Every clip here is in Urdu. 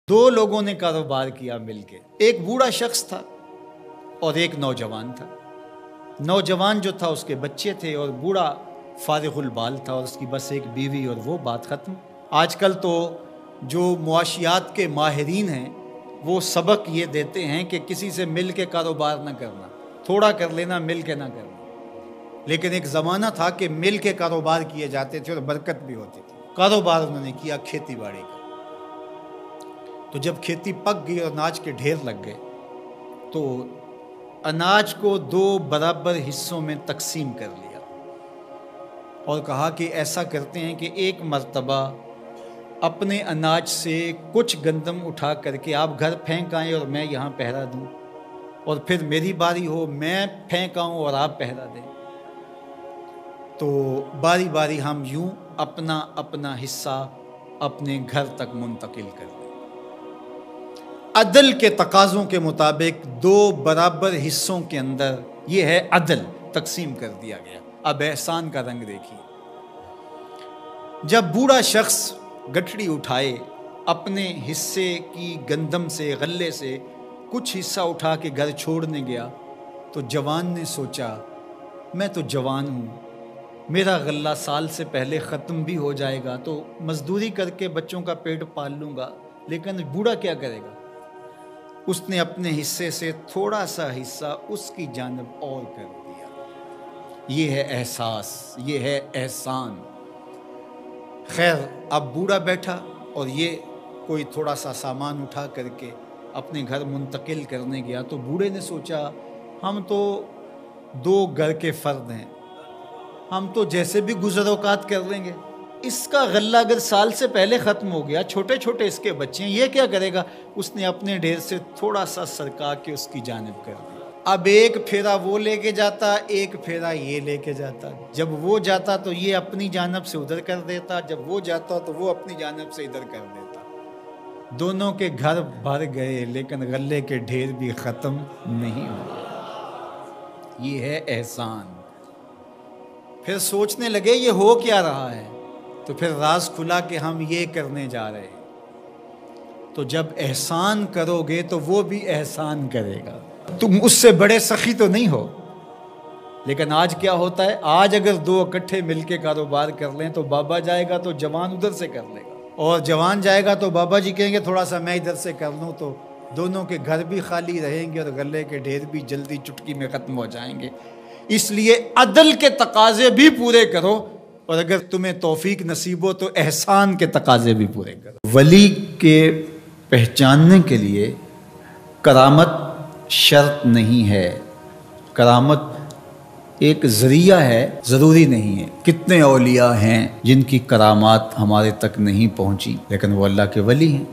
دو لوگوں نے کاروبار کیا مل کے، ایک بوڑھا شخص تھا اور ایک نوجوان تھا۔ نوجوان جو تھا اس کے بچے تھے اور بوڑھا فارغ البال تھا اور اس کی بس ایک بیوی، اور وہ بات ختم۔ آج کل تو جو معاشیات کے ماہرین ہیں وہ سبق یہ دیتے ہیں کہ کسی سے مل کے کاروبار نہ کرنا، تھوڑا کر لینا، مل کے نہ کرنا۔ لیکن ایک زمانہ تھا کہ مل کے کاروبار کیے جاتے تھے اور برکت بھی ہوتی تھی۔ کاروبار انہوں نے کیا کھیتی باڑی کا۔ تو جب کھیتی پک گئی اور اناج کے ڈھیر لگ گئے تو اناج کو دو برابر حصوں میں تقسیم کر لیا اور کہا کہ ایسا کرتے ہیں کہ ایک مرتبہ اپنے اناج سے کچھ گندم اٹھا کر کے آپ گھر پھینک آئیں اور میں یہاں پہرا دوں، اور پھر میری باری ہو میں پھینک آؤں اور آپ پہرا دیں۔ تو باری باری ہم یوں اپنا اپنا حصہ اپنے گھر تک منتقل کر دیں۔ عدل کے تقاضوں کے مطابق دو برابر حصوں کے اندر یہ ہے عدل، تقسیم کر دیا گیا۔ اب احسان کا رنگ دیکھیے۔ جب بوڑھا شخص گٹھڑی اٹھائے اپنے حصے کی گندم سے، غلے سے کچھ حصہ اٹھا کے گھر چھوڑنے گیا تو جوان نے سوچا میں تو جوان ہوں، میرا غلہ سال سے پہلے ختم بھی ہو جائے گا تو مزدوری کر کے بچوں کا پیٹ پال لوں گا، لیکن بوڑھا کیا کرے گا؟ اس نے اپنے حصے سے تھوڑا سا حصہ اس کی جانب اور کر دیا۔ یہ ہے احساس، یہ ہے احسان۔ خیر، اب بوڑھا بیٹھا اور یہ کوئی تھوڑا سا سامان اٹھا کر کے اپنے گھر منتقل کرنے گیا تو بوڑھے نے سوچا ہم تو دو گھر کے فرد ہیں، ہم تو جیسے بھی گزر اوقات کر لیں گے، اس کا غلہ اگر سال سے پہلے ختم ہو گیا، چھوٹے چھوٹے اس کے بچے ہیں، یہ کیا کرے گا؟ اس نے اپنے ڈھیر سے تھوڑا سا سرکا کے اس کی جانب کر دیا۔ اب ایک پھیرا وہ لے کے جاتا، ایک پھیرا یہ لے کے جاتا۔ جب وہ جاتا تو یہ اپنی جانب سے ادھر کر دیتا، جب وہ جاتا تو وہ اپنی جانب سے ادھر کر دیتا۔ دونوں کے گھر بھر گئے لیکن غلے کے ڈھیر بھی ختم نہیں ہوئے۔ یہ ہے احسان۔ پھر سوچنے لگے یہ ہو کیا رہا ہے، تو پھر راز کھلا کہ ہم یہ کرنے جا رہے ہیں۔ تو جب احسان کرو گے تو وہ بھی احسان کرے گا۔ تم اس سے بڑے سخی تو نہیں ہو، لیکن آج کیا ہوتا ہے، آج اگر دو اکٹھے مل کے کاروبار کر لیں تو بابا جائے گا تو جوان ادھر سے کر لے گا، اور جوان جائے گا تو بابا جی کہیں گے تھوڑا سا میں ادھر سے کر لوں، تو دونوں کے گھر بھی خالی رہیں گے اور غلے کے ڈھیر بھی جلدی چٹکی میں ختم ہو جائیں گے۔ اس لیے عدل کے تقاضے بھی پورے کرو، اور اگر تمہیں توفیق نصیب ہو تو احسان کے تقاضے بھی پورے کرو۔ ولی کے پہچاننے کے لیے کرامت شرط نہیں ہے، کرامت ایک ذریعہ ہے، ضروری نہیں ہے۔ کتنے اولیاء ہیں جن کی کرامات ہمارے تک نہیں پہنچی لیکن وہ اللہ کے ولی ہیں۔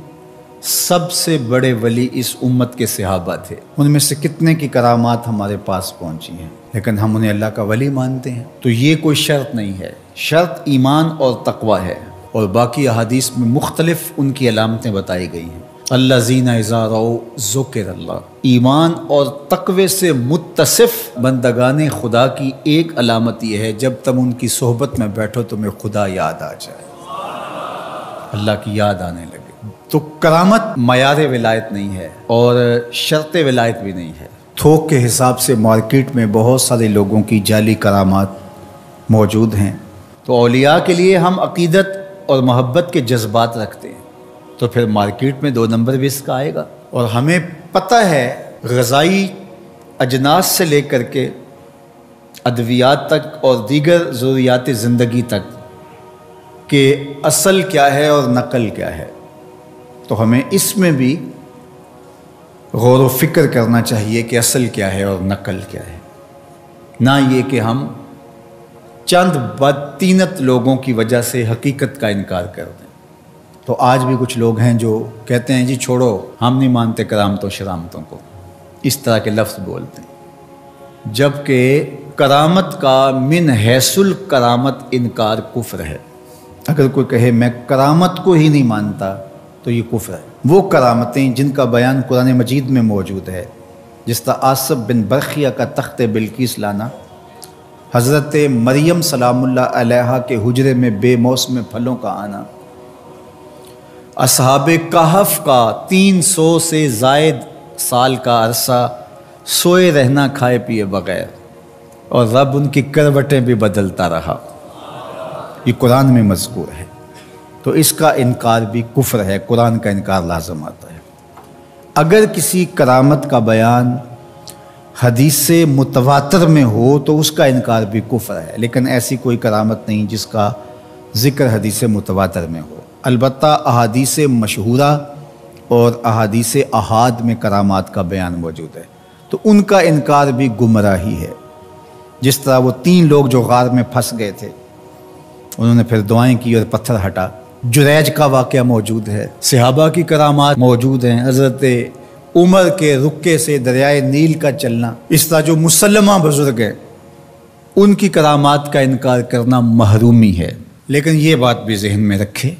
سب سے بڑے ولی اس امت کے صحابہ تھے، ان میں سے کتنے کی کرامات ہمارے پاس پہنچی ہیں لیکن ہم انہیں اللہ کا ولی مانتے ہیں۔ تو یہ کوئی شرط نہیں ہے، شرط ایمان اور تقوی ہے، اور باقی احادیث میں مختلف ان کی علامتیں بتائی گئی ہیں۔ الذین اذا رأوا ذکر اللہ، ایمان اور تقوی سے متصف بندگان خدا کی ایک علامت یہ ہے جب تم ان کی صحبت میں بیٹھو تمہیں خدا یاد آ جائے، اللہ کی یاد آنے لگے۔ تو کرامت معیار ولایت نہیں ہے اور شرط ولایت بھی نہیں ہے۔ تھوک کے حساب سے مارکیٹ میں بہت سارے لوگوں کی جعلی کرامات موجود ہیں، تو اولیاء کے لیے ہم عقیدت اور محبت کے جذبات رکھتے ہیں، تو پھر مارکیٹ میں 2 نمبر بھی اس کا آئے گا۔ اور ہمیں پتہ ہے غذائی اجناس سے لے کر کے ادویات تک اور دیگر ضروریات زندگی تک کہ اصل کیا ہے اور نقل کیا ہے، تو ہمیں اس میں بھی غور و فکر کرنا چاہیے کہ اصل کیا ہے اور نقل کیا ہے، نہ یہ کہ ہم چند بدطینت لوگوں کی وجہ سے حقیقت کا انکار کر دیں۔ تو آج بھی کچھ لوگ ہیں جو کہتے ہیں جی چھوڑو ہم نہیں مانتے کرامتوں شرامتوں کو، اس طرح کے لفظ بولتے ہیں، جبکہ کرامت کا من حیث الکرامت انکار کفر ہے۔ اگر کوئی کہے میں کرامت کو ہی نہیں مانتا تو یہ کفر ہے۔ وہ کرامتیں جن کا بیان قرآن مجید میں موجود ہے، جس طرح آصف بن برخیہ کا تخت بلقیس لانا، حضرت مریم سلام اللہ علیہا کے حجرے میں بے موسم پھلوں کا آنا، اصحاب کہف کا 300 سے زائد سال کا عرصہ سوئے رہنا کھائے پیے بغیر، اور رب ان کی کروٹیں بھی بدلتا رہا، یہ قرآن میں مذکور ہے۔ تو اس کا انکار بھی کفر ہے، قرآن کا انکار لازم آتا ہے۔ اگر کسی کرامت کا بیان حدیث متواتر میں ہو تو اس کا انکار بھی کفر ہے، لیکن ایسی کوئی کرامت نہیں جس کا ذکر حدیث متواتر میں ہو۔ البتہ احادیث مشہورہ اور احادیث احاد میں کرامات کا بیان موجود ہے، تو ان کا انکار بھی گمراہی ہے۔ جس طرح وہ 3 لوگ جو غار میں پھنس گئے تھے، انہوں نے پھر دعائیں کی اور پتھر ہٹا۔ جریج کا واقعہ موجود ہے، صحابہ کی کرامات موجود ہیں، حضرت عمر کے رکے سے دریائے نیل کا چلنا، اس طرح جو مسلمہ بزرگ ہیں ان کی کرامات کا انکار کرنا محرومی ہے۔ لیکن یہ بات بھی ذہن میں رکھے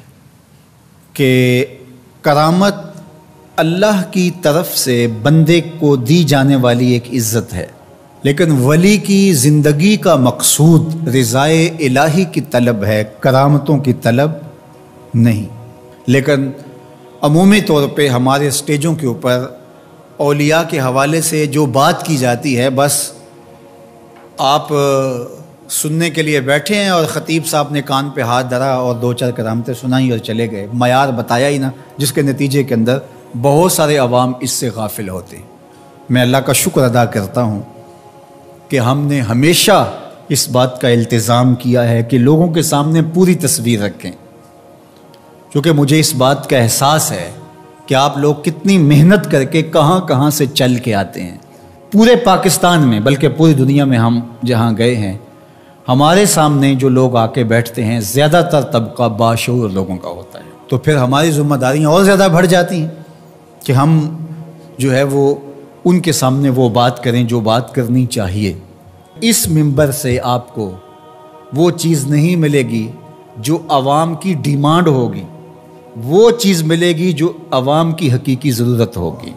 کہ کرامت اللہ کی طرف سے بندے کو دی جانے والی ایک عزت ہے، لیکن ولی کی زندگی کا مقصود رضائے الہی کی طلب ہے، کرامتوں کی طلب نہیں۔ لیکن عمومی طور پہ ہمارے اسٹیجوں کے اوپر اولیاء کے حوالے سے جو بات کی جاتی ہے، بس آپ سننے کے لیے بیٹھے ہیں اور خطیب صاحب نے کان پہ ہاتھ دھرا اور 2-4 کرامتیں سنائی اور چلے گئے، معیار بتایا ہی نہ، جس کے نتیجے کے اندر بہت سارے عوام اس سے غافل ہوتے ہیں۔ میں اللہ کا شکر ادا کرتا ہوں کہ ہم نے ہمیشہ اس بات کا التزام کیا ہے کہ لوگوں کے سامنے پوری تصویر رکھیں، کیونکہ مجھے اس بات کا احساس ہے کہ آپ لوگ کتنی محنت کر کے کہاں کہاں سے چل کے آتے ہیں۔ پورے پاکستان میں بلکہ پوری دنیا میں ہم جہاں گئے ہیں، ہمارے سامنے جو لوگ آ کے بیٹھتے ہیں زیادہ تر طبقہ باشعور لوگوں کا ہوتا ہے، تو پھر ہماری ذمہ داریاں اور زیادہ بڑھ جاتی ہیں کہ ہم جو ہے وہ ان کے سامنے وہ بات کریں جو بات کرنی چاہیے۔ اس منبر سے آپ کو وہ چیز نہیں ملے گی جو عوام کی ڈیمانڈ ہوگی، وہ چیز ملے گی جو عوام کی حقیقی ضرورت ہوگی۔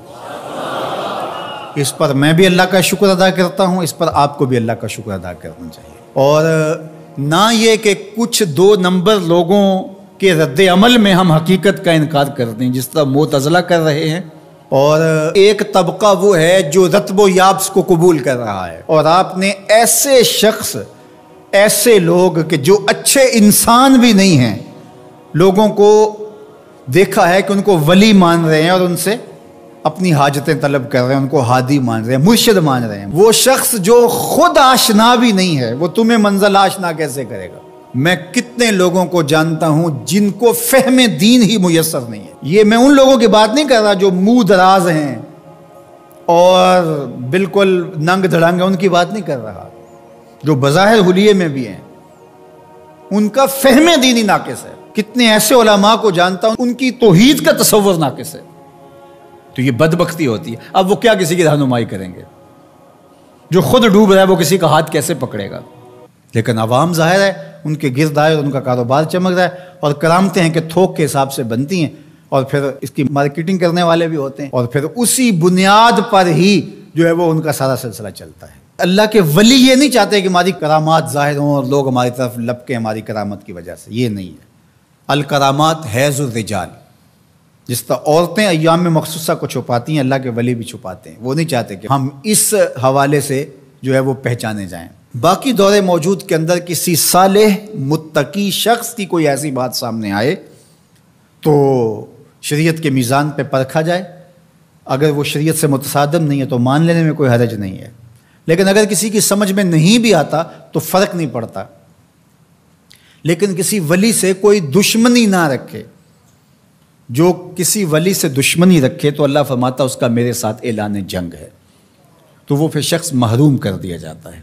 اس پر میں بھی اللہ کا شکر ادا کرتا ہوں، اس پر آپ کو بھی اللہ کا شکر ادا کرنا چاہیے، اور نہ یہ کہ کچھ 2 نمبر لوگوں کے رد عمل میں ہم حقیقت کا انکار کر دیں، جس طرح معتزلہ کر رہے ہیں، اور ایک طبقہ وہ ہے جو رتب و یابس کو قبول کر رہا ہے، اور آپ نے ایسے شخص، ایسے لوگ کہ جو اچھے انسان بھی نہیں ہیں، لوگوں کو دیکھا ہے کہ ان کو ولی مان رہے ہیں اور ان سے اپنی حاجتیں طلب کر رہے ہیں، ان کو ہادی مان رہے ہیں، مرشد مان رہے ہیں۔ وہ شخص جو خود آشنا بھی نہیں ہے، وہ تمہیں منزل آشنا کیسے کرے گا؟ میں کتنے لوگوں کو جانتا ہوں جن کو فہم دین ہی میسر نہیں ہے۔ یہ میں ان لوگوں کی بات نہیں کر رہا جو منہ دراز ہیں اور بالکل ننگ دھڑنگ ہیں، ان کی بات نہیں کر رہا، جو بظاہر حلیے میں بھی ہیں، ان کا فہم دین ہی ناقص ہے۔ کتنے ایسے علماء کو جانتا ہوں ان کی توحید کا تصور ناقص ہے، تو یہ بدبختی ہوتی ہے۔ اب وہ کیا کسی کی رہنمائی کریں گے؟ جو خود ڈوب رہا ہے وہ کسی کا ہاتھ کیسے پکڑے گا؟ لیکن عوام ظاہر ہے ان کے گرد آئے اور ان کا کاروبار چمک رہا ہے، اور کرامتیں ہیں کہ تھوک کے حساب سے بنتی ہیں، اور پھر اس کی مارکیٹنگ کرنے والے بھی ہوتے ہیں، اور پھر اسی بنیاد پر ہی جو ہے وہ ان کا سارا سلسلہ چلتا ہے۔ اللہ کے ولی یہ نہیں چاہتے کہ ہماری کرامات ظاہر ہوں اور لوگ ہماری طرف لپکیں ہماری کرامت کی وجہ سے، یہ نہیں ہے۔ الکرامات حیض الرجال، جس طرح عورتیں ایام مخصوصہ کو چھپاتی ہیں، اللہ کے ولی بھی چھپاتے ہیں، وہ نہیں چاہتے کہ ہم اس حوالے سے جو ہے وہ پہچانے جائیں۔ باقی دور موجود کے اندر کسی صالح متقی شخص کی کوئی ایسی بات سامنے آئے تو شریعت کے میزان پہ پرکھا جائے، اگر وہ شریعت سے متصادم نہیں ہے تو مان لینے میں کوئی حرج نہیں ہے، لیکن اگر کسی کی سمجھ میں نہیں بھی آتا تو فرق نہیں پڑتا، لیکن کسی ولی سے کوئی دشمنی نہ رکھے۔ جو کسی ولی سے دشمنی رکھے تو اللہ فرماتا اس کا میرے ساتھ اعلان جنگ ہے، تو وہ پھر شخص محروم کر دیا جاتا ہے۔